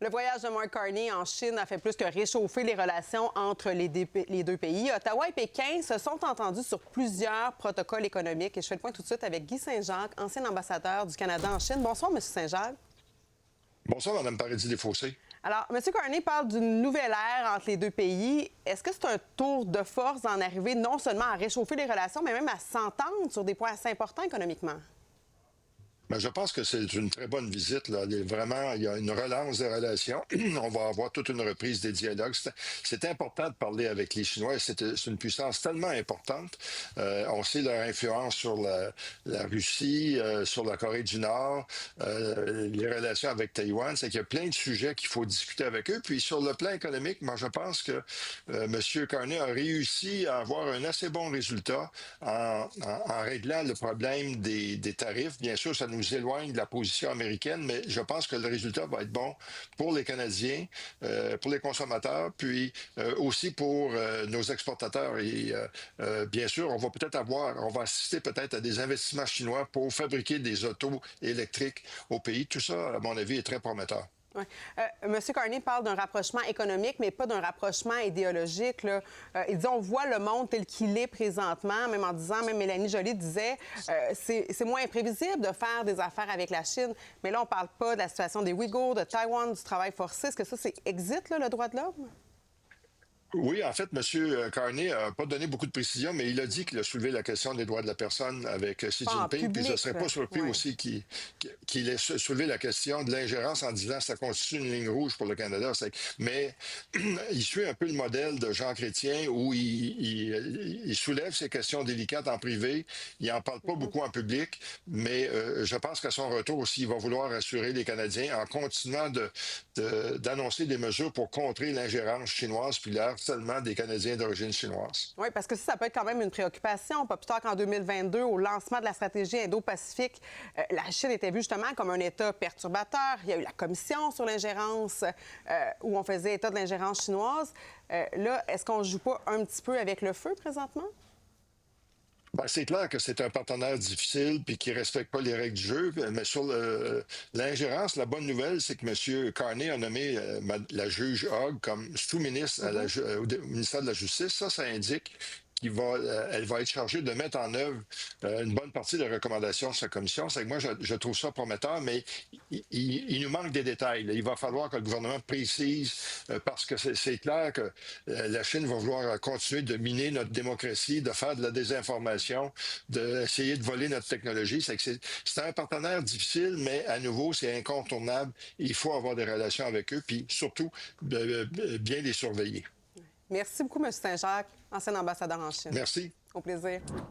Le voyage de Mark Carney en Chine a fait plus que réchauffer les relations entre les deux pays. Ottawa et Pékin se sont entendus sur plusieurs protocoles économiques. Et je fais le point tout de suite avec Guy Saint-Jacques, ancien ambassadeur du Canada en Chine. Bonsoir, M. Saint-Jacques. Bonsoir, Mme Paradis-Desfossés. Alors, M. Carney parle d'une nouvelle ère entre les deux pays. Est-ce que c'est un tour de force d'en arriver non seulement à réchauffer les relations, mais même à s'entendre sur des points assez importants économiquement? Bien, je pense que c'est une très bonne visite. Là. Vraiment, il y a une relance des relations. On va avoir toute une reprise des dialogues. C'est important de parler avec les Chinois. C'est une puissance tellement importante. On sait leur influence sur la Russie, sur la Corée du Nord, les relations avec Taïwan. C'est qu'il y a plein de sujets qu'il faut discuter avec eux. Puis sur le plan économique, moi, je pense que M. Carney a réussi à avoir un assez bon résultat en réglant le problème des tarifs. Bien sûr, ça nous éloigne de la position américaine, mais je pense que le résultat va être bon pour les Canadiens, pour les consommateurs, puis aussi pour nos exportateurs. Et bien sûr, on va assister peut-être à des investissements chinois pour fabriquer des autos électriques au pays. Tout ça, à mon avis, est très prometteur. Oui. M. Carney parle d'un rapprochement économique, mais pas d'un rapprochement idéologique. Là. Il dit on voit le monde tel qu'il est présentement, même en disant, même Mélanie Joly disait, c'est moins imprévisible de faire des affaires avec la Chine. Mais là, on parle pas de la situation des Ouïghours, de Taïwan, du travail forcé. Est-ce que ça, c'est exit, là, le droit de l'homme? Oui, en fait, M. Carney n'a pas donné beaucoup de précisions, mais il a dit qu'il a soulevé la question des droits de la personne avec Xi Jinping. Puis je ne serais pas surpris aussi qu'il ait soulevé la question de l'ingérence en disant que ça constitue une ligne rouge pour le Canada. Mais il suit un peu le modèle de Jean Chrétien où il soulève ces questions délicates en privé. Il n'en parle pas beaucoup en public, mais je pense qu'à son retour aussi, il va vouloir assurer les Canadiens en continuant d'annoncer des mesures pour contrer l'ingérence chinoise puis seulement des Canadiens d'origine chinoise. Oui, parce que ça peut être quand même une préoccupation. Pas plus tard qu'en 2022, au lancement de la stratégie Indo-Pacifique, la Chine était vue justement comme un État perturbateur. Il y a eu la commission sur l'ingérence où on faisait état de l'ingérence chinoise. Là, est-ce qu'on ne joue pas un petit peu avec le feu présentement? Ben, c'est clair que c'est un partenaire difficile puis qui ne respecte pas les règles du jeu. Mais sur l'ingérence, la bonne nouvelle, c'est que M. Carney a nommé la juge Hogg comme sous-ministre au ministère de la Justice. Ça indique elle va être chargée de mettre en œuvre une bonne partie des recommandations de sa commission. C'est que moi, je trouve ça prometteur, mais il nous manque des détails. Là. Il va falloir que le gouvernement précise, parce que c'est clair que la Chine va vouloir continuer de miner notre démocratie, de faire de la désinformation, d'essayer de voler notre technologie. C'est un partenaire difficile, mais à nouveau, c'est incontournable. Il faut avoir des relations avec eux, puis surtout, bien les surveiller. Merci beaucoup, M. Saint-Jacques, ancien ambassadeur en Chine. Merci. Au plaisir.